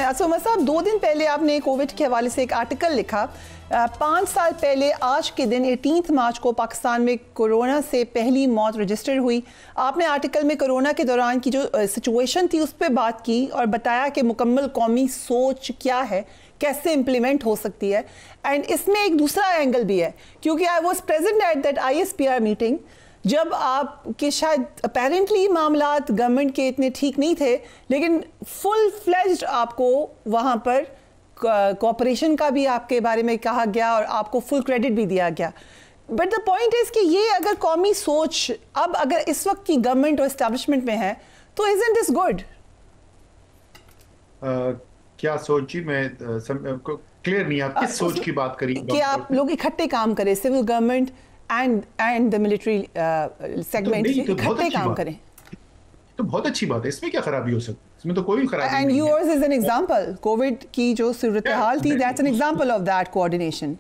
असोमर साहब, 2 दिन पहले आपने कोविड के हवाले से एक आर्टिकल लिखा। 5 साल पहले आज के दिन 18 मार्च को पाकिस्तान में कोरोना से पहली मौत रजिस्टर हुई। आपने आर्टिकल में कोरोना के दौरान की जो सिचुएशन थी उस पर बात की और बताया कि मुकम्मल कौमी सोच क्या है, कैसे इम्प्लीमेंट हो सकती है। एंड इसमें एक दूसरा एंगल भी है, क्योंकि I was present at that ISPR meeting, जब आपके शायद अपेरेंटली मामलात गवर्नमेंट के इतने ठीक नहीं थे, लेकिन फुल फ्लेज्ड आपको वहाँ पर कोऑपरेशन का भी आपके बारे में कहा गया और आपको फुल क्रेडिट भी दिया गया। बट द पॉइंट इज कि ये अगर कौमी सोच अब अगर इस वक्त की गवर्नमेंट और एस्टैब्लिशमेंट में है तो इजंट दिस गुड? क्या सोच जी? मैं क्लियर नहीं, आप किस सोच की बात करी? कि आप लोग इकट्ठे काम करें, civil government and the military segment इकट्ठे काम करें, तो बहुत अच्छी बात है। इसमें क्या खराबी हो सकती है? इसमें तो कोई खराबी नहीं है। And yours is an example. Covid की जो सूरत हाल थी, that's an example of that coordination.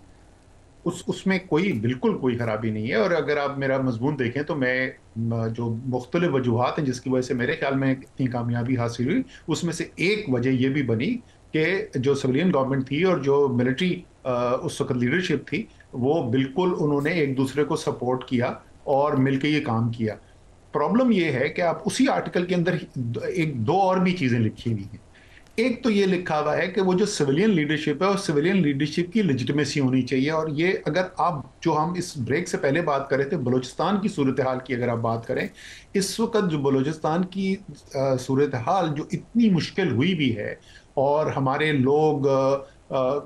उसमें बिल्कुल कोई खराबी नहीं है। और अगर आप मेरा मजमून देखें तो मैं जो मुख्तलिफ वजूहात हैं जिसकी वजह से मेरे ख्याल में इतनी कामयाबी हासिल हुई, उसमें से एक वजह यह भी बनी कि जो सिविलियन गवर्नमेंट थी और जो मिलिट्री उस वक्त लीडरशिप थी, वो बिल्कुल उन्होंने एक दूसरे को सपोर्ट किया और मिलकर ये काम किया। प्रॉब्लम ये है कि आप उसी आर्टिकल के अंदर दो और भी चीजें लिखी हुई हैं। एक तो ये लिखा हुआ है कि वो जो सिविलियन लीडरशिप है और सिविलियन लीडरशिप की लेजिटिमेसी होनी चाहिए। और ये अगर आप, जो हम इस ब्रेक से पहले बात कर रहे थे, बलूचिस्तान की सूरत हाल की अगर आप बात करें, इस वक्त जो बलूचिस्तान की सूरत हाल जो इतनी मुश्किल हुई भी है और हमारे लोग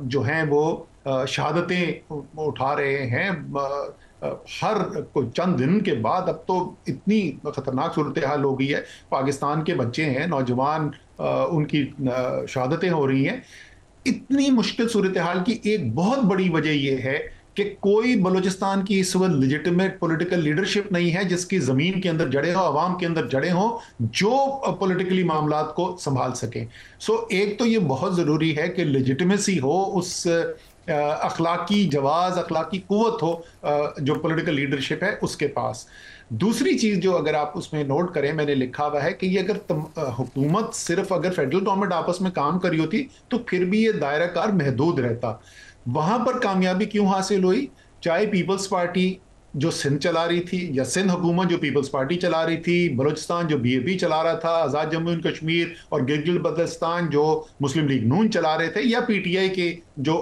जो हैं वो शहादतें उठा रहे हैं हर चंद दिन के बाद। अब तो इतनी खतरनाक सूरत हाल हो गई है, पाकिस्तान के बच्चे हैं, नौजवान, उनकी शहादतें हो रही हैं। इतनी मुश्किल सूरत हाल की एक बहुत बड़ी वजह यह है कि कोई बलूचिस्तान की इस वक्त लेजिटिमेट पॉलिटिकल लीडरशिप नहीं है जिसकी जमीन के अंदर जड़े हो, आवाम के अंदर जड़े हो, जो पॉलिटिकली मामलात को संभाल सके। सो एक तो ये बहुत जरूरी है कि लेजिटिमेसी हो, उस अखलाकी जवाज, अखलाकी कुव्वत हो जो पॉलिटिकल लीडरशिप है उसके पास। दूसरी चीज जो अगर आप उसमें नोट करें, मैंने लिखा हुआ है कि ये अगर हुकूमत सिर्फ अगर फेडरल गवर्नमेंट आपस में काम करी होती तो फिर भी ये दायरा कार महदूद रहता। वहां पर कामयाबी क्यों हासिल हुई? चाहे पीपल्स पार्टी जो सिंध चला रही थी, या सिंध हुकूमत जो पीपल्स पार्टी चला रही थी, बलूचिस्तान जो BAP चला रहा था, आज़ाद जम्मू एंड कश्मीर और गिलगित बल्तिस्तान जो मुस्लिम लीग नून चला रहे थे, या PTI के जो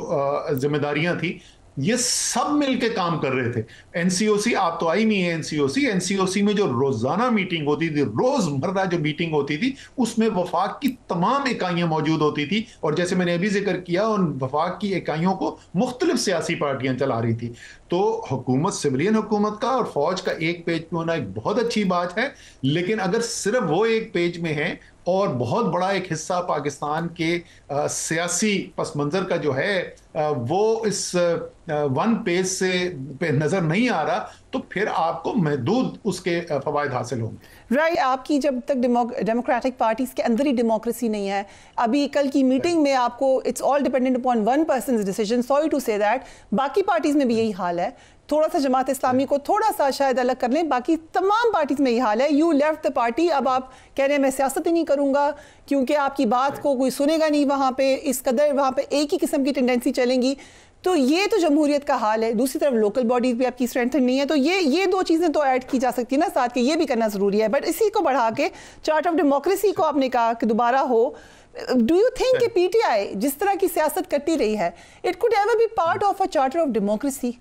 जिम्मेदारियां थी, ये सब मिलके काम कर रहे थे। NCOC, आप तो आई नहीं है NCOC में जो रोजाना मीटिंग होती थी, रोजमर्रा जो मीटिंग होती थी, उसमें वफाक की तमाम इकाइयां मौजूद होती थी। और जैसे मैंने अभी जिक्र किया, उन वफाक की इकाइयों को मुख्तलिफ सियासी पार्टियां चला रही थी। तो हुकूमत, सिविलियन हुकूमत का और फौज का एक पेज पे होना एक बहुत अच्छी बात है, लेकिन अगर सिर्फ वो एक पेज में है और बहुत बड़ा एक हिस्सा पाकिस्तान के सियासी पस मंजर का जो है वो इस वन पेज से पे नजर नहीं आ रहा, तो फिर आपको महदूद उसके फवायद हासिल होंगे। राइट, आपकी जब तक डेमोक्रेटिक पार्टीज के अंदर ही डेमोक्रेसी नहीं है, अभी कल की मीटिंग में आपको it's all dependent upon one person's decision, sorry to say that, बाकी पार्टीज में भी यही हाल है। थोड़ा सा जमात इस्लामी को थोड़ा सा शायद अलग कर लें, बाकी तमाम पार्टीज में यही हाल है। यू लेफ्ट द पार्टी, अब आप कह रहे हैं मैं सियासत ही नहीं करूंगा क्योंकि आपकी बात को कोई सुनेगा नहीं, वहां पे इस कदर वहां पे एक ही किस्म की टेंडेंसी चलेंगी। तो ये तो जमहूरियत का हाल है। दूसरी तरफ लोकल बॉडीज भी आपकी स्ट्रेंथन नहीं है, तो ये दो चीजें तो ऐड की जा सकती है ना साथ के, ये भी करना जरूरी है। बट इसी को बढ़ा के चार्ट ऑफ डेमोक्रेसी को आपने कहा कि दोबारा हो। डू यू थिंक कि PTI जिस तरह की सियासत करती रही है, it could ever be part of a charter of democracy?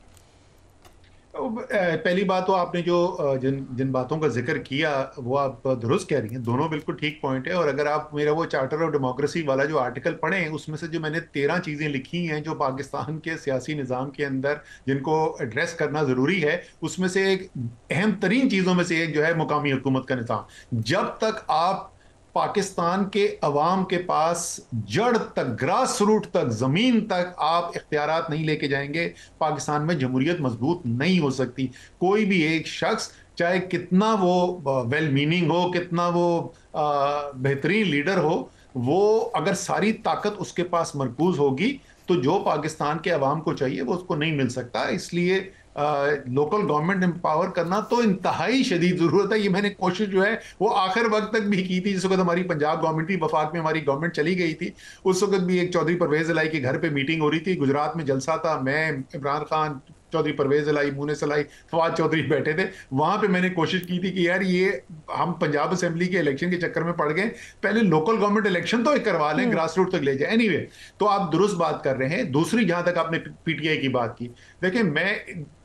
पहली बात तो आपने जो जिन बातों का जिक्र किया वो आप दुरुस्त कह रही हैं, दोनों बिल्कुल ठीक पॉइंट है। और अगर आप मेरा वो चार्टर ऑफ डेमोक्रेसी वाला जो आर्टिकल पढ़ें, उसमें से जो मैंने 13 चीजें लिखी हैं जो पाकिस्तान के सियासी निज़ाम के अंदर जिनको एड्रेस करना जरूरी है, उसमें से एक अहम तरीन चीजों में से एक जो है मुकामी हुकूमत का निज़ाम। जब तक आप पाकिस्तान के अवाम के पास जड़ तक, ग्रास रूट तक, जमीन तक आप इख्तियारात नहीं लेके जाएंगे, पाकिस्तान में जमहूरियत मजबूत नहीं हो सकती। कोई भी एक शख्स, चाहे कितना वो वेल मीनिंग हो, कितना वो बेहतरीन लीडर हो, वो अगर सारी ताकत उसके पास मरकूज होगी तो जो पाकिस्तान के अवाम को चाहिए वो उसको नहीं मिल सकता। इसलिए लोकल गवर्नमेंट एम्पावर करना तो इंतहाई शदीद जरूरत है। ये मैंने कोशिश जो है वो आखिर वक्त तक भी की थी, जिस वक्त हमारी पंजाब गवर्नमेंट थी, वफाक में हमारी गवर्नमेंट चली गई थी, उस वक्त भी एक चौधरी परवेज इलाही के घर पे मीटिंग हो रही थी, गुजरात में जलसा था, मैं, इमरान खान, चौधरी परवेज इलाही, मुनीस इलाही, फवाद चौधरी बैठे थे। वहां पे मैंने कोशिश की थी कि यार ये हम पंजाब असेंबली के इलेक्शन के चक्कर में पड़ गए, पहले लोकल गवर्नमेंट इलेक्शन तो एक करवा लें, ग्रास रूट तक ले जाए। एनीवे, तो आप दुरुस्त बात कर रहे हैं। दूसरी, जहां तक आपने पीटीआई की बात की, देखिए मैं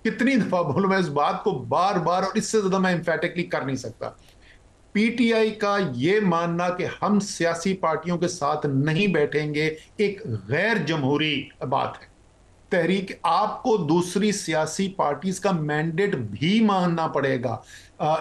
कितनी दफा बोलूं, मैं इस बात को बार बार और इससे ज्यादा मैं एम्फेटिकली कर नहीं सकता। पीटीआई का ये मानना कि हम सियासी पार्टियों के साथ नहीं बैठेंगे एक गैर जमहूरी बात है। तहरीक आपको दूसरी सियासी पार्टीज का मैंडेट भी मानना पड़ेगा।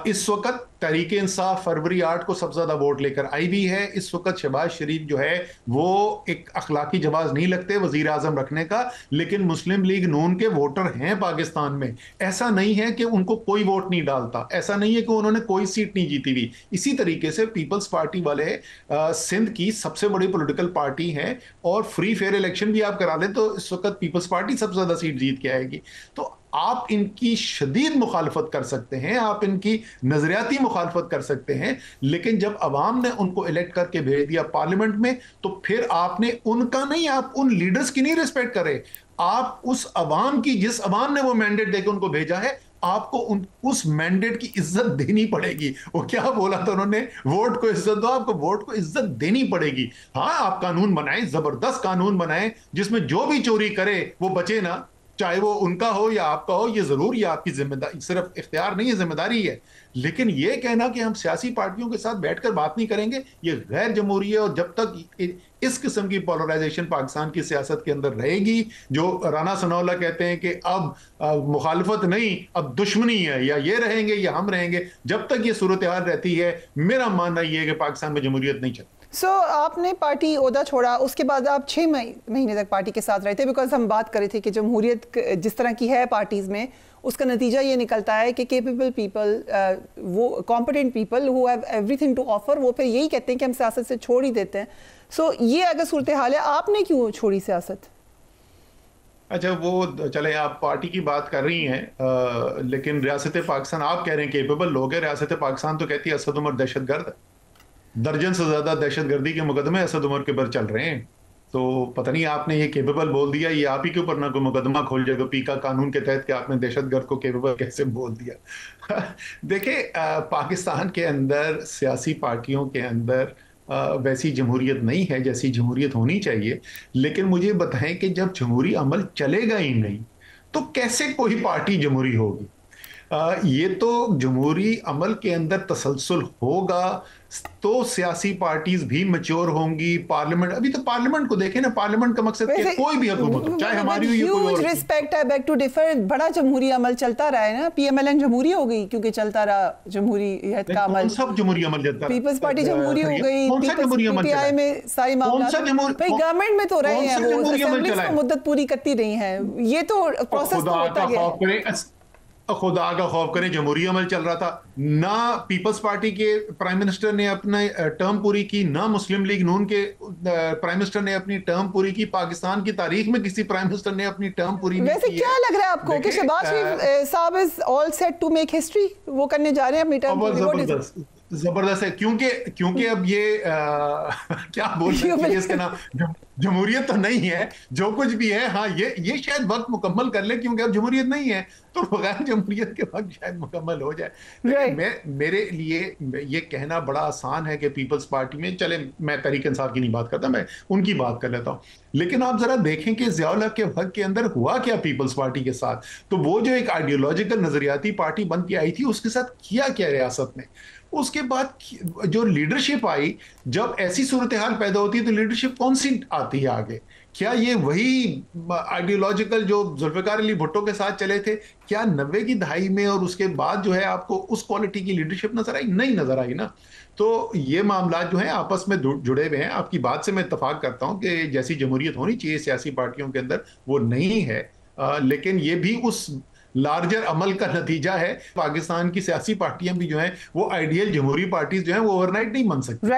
इस वक्त तहरीक इंसाफ फरवरी 8 को सबसे ज्यादा वोट लेकर आई भी है। इस वक्त शहबाज शरीफ जो है वो एक अखलाकी जवाब नहीं लगते वजीर आजम रखने का, लेकिन मुस्लिम लीग नून के वोटर हैं पाकिस्तान में। ऐसा नहीं है कि उनको कोई वोट नहीं डालता, ऐसा नहीं है कि उन्होंने कोई सीट नहीं जीती हुई। इसी तरीके से पीपल्स पार्टी वाले सिंध की सबसे बड़ी पॉलिटिकल पार्टी है, और फ्री फेयर इलेक्शन भी आप करा दें तो इस वक्त पीपल्स पार्टी सबसे ज्यादा सीट जीत के आएगी। तो आप इनकी शदीद मुखालफत कर सकते हैं, आप इनकी नजरियाती मुखालफत कर सकते हैं, लेकिन जब अवाम ने उनको इलेक्ट करके भेज दिया पार्लियामेंट में, तो फिर आपने उनका नहीं, आप उन लीडर्स की नहीं रिस्पेक्ट करें। आप उस अवाम की, जिस अवाम ने वो मैंडेट देकर उनको भेजा है, आपको उस मैंडेट की इज्जत देनी पड़ेगी। वो क्या बोला था उन्होंने, वोट को इज्जत दो, आपको वोट को इज्जत देनी पड़ेगी। हाँ, आप कानून बनाएं, जबरदस्त कानून बनाएं, जिसमें जो भी चोरी करे वो बचे ना, चाहे वो उनका हो या आपका हो। ये जरूर, ये आपकी जिम्मेदारी, सिर्फ इख्तियार नहीं है, जिम्मेदारी है। लेकिन ये कहना कि हम सियासी पार्टियों के साथ बैठकर बात नहीं करेंगे, ये गैर जमहूरी है। और जब तक इस किस्म की पोलराइजेशन पाकिस्तान की सियासत के अंदर रहेगी, जो राना सनाउल्ला कहते हैं कि अब मुखालफत नहीं, अब दुश्मनी है, या ये रहेंगे या हम रहेंगे, जब तक ये सूरत हाल रहती है, मेरा मानना यह है कि पाकिस्तान में जमहूरियत नहीं चलती। आपने पार्टी ओहदा छोड़ा, उसके बाद आप 6 महीने तक पार्टी के साथ रहे थे, बिकॉज हम बात कर रहे थे कि जमहूरियत जिस तरह की है पार्टीज़ में, उसका नतीजा ये निकलता है कि केपेबल पीपल, वो competent people who have everything to offer, वो फिर यही कहते हैं कि हम सियासत से छोड़ ही देते हैं। ये अगर सूरत हाल है, आपने क्यों छोड़ी सियासत? अच्छा, वो चले, आप पार्टी की बात कर रही हैं, लेकिन रियासत पाकिस्तान, आप कह रहे हैं केपेबल लोग हैं, रियासत पाकिस्तान तो कहती है असद उमर दहशतगर्द। दर्जन से ज्यादा दहशतगर्दी के मुकदमे असद उमर के ऊपर चल रहे हैं। तो पता नहीं, आपने ये केपेबल बोल दिया, ये आप ही के ऊपर ना कोई मुकदमा खोल जाएगा पीका कानून के तहत कि आपने दहशतगर्द को केपेबल कैसे बोल दिया। देखिए, पाकिस्तान के अंदर सियासी पार्टियों के अंदर वैसी जमहूरियत नहीं है जैसी जमहूरियत होनी चाहिए। लेकिन मुझे बताएं कि जब जमहूरी अमल चलेगा ही नहीं, तो कैसे कोई पार्टी जमहूरी होगी? ये तो जमहूरी अमल के अंदर तसलसल होगा तो सियासी पार्टीज भी मैच्योर होंगी। पार्लियामेंट, अभी तो पार्लियामेंट को देखें ना, पार्लियामेंट का मकसद कोई भी हुकूमत हो, चाहे हमारी हो या कोई और। रिस्पेक्ट है, बैक टू डिफर, बड़ा जमहूरी अमल चलता रहा है ना। पीएमएलएन जमहूरी हो गई क्योंकि चलता रहा जमहूरियत का अमल। सब जमहूरी अमल चलता रहा। पीपल्स पार्टी जमहूरी हो गई, पीटीआई में सारी मामला, भाई गवर्नमेंट में तो रहे हैं, वो असेंबली में मुद्दत पूरी करती रही है, ये तो प्रोसेस होता गया। खुदा का खौफ करें, जमहूरी अमल चल रहा था ना। पीपल्स पार्टी के प्राइम मिनिस्टर ने अपना टर्म पूरी की, ना मुस्लिम लीग नून के प्राइम मिनिस्टर ने अपनी टर्म पूरी की। पाकिस्तान की तारीख में किसी प्राइम मिनिस्टर ने अपनी टर्म पूरी नहीं की। वैसे क्या लग रहा है आपको कि शहबाज शरीफ साहब is all set to make history? वो करने जा रहे हैं अपनी टर्म पूरी। जबरदस्त है, क्योंकि अब ये क्या बोल सकते हैं, इसका नाम जमहूरियत तो नहीं है, जो कुछ भी है। हाँ, ये शायद वक्त मुकम्मल कर ले, क्योंकि अब जमहूरियत नहीं है, तो बगैर जमहूरियत के वक्त शायद मुकम्मल हो जाए। मेरे लिए ये कहना बड़ा आसान है कि पीपल्स पार्टी में, चले मैं तहरीक इंसाफ की नहीं बात करता, मैं उनकी बात कर लेता हूँ। लेकिन आप जरा देखें कि ज़ियाउल हक के वक्त के अंदर हुआ क्या पीपल्स पार्टी के साथ। तो वो जो एक आइडियोलॉजिकल नजरियाती पार्टी बन के आई थी, उसके साथ किया क्या रियासत ने? उसके बाद जो लीडरशिप आई, जब ऐसी सूरत हाल पैदा होती है तो लीडरशिप कौन सी आती है आगे? क्या ये वही आइडियोलॉजिकल जो जुल्फिकार अली भुट्टो के साथ चले थे? क्या 90 की दहाई में और उसके बाद जो है आपको उस क्वालिटी की लीडरशिप नजर आई? नहीं नजर आई ना। तो ये मामला जो है आपस में जुड़े हुए हैं। आपकी बात से मैं इत्तफाक करता हूं कि जैसी जमहूरियत होनी चाहिए सियासी पार्टियों के अंदर, वो नहीं है। लेकिन ये भी उस लार्जर अमल का नतीजा है। पाकिस्तान की सियासी पार्टियां भी जो हैं वो आइडियल जमहूरी पार्टीज जो हैं वो ओवरनाइट नहीं बन सकती।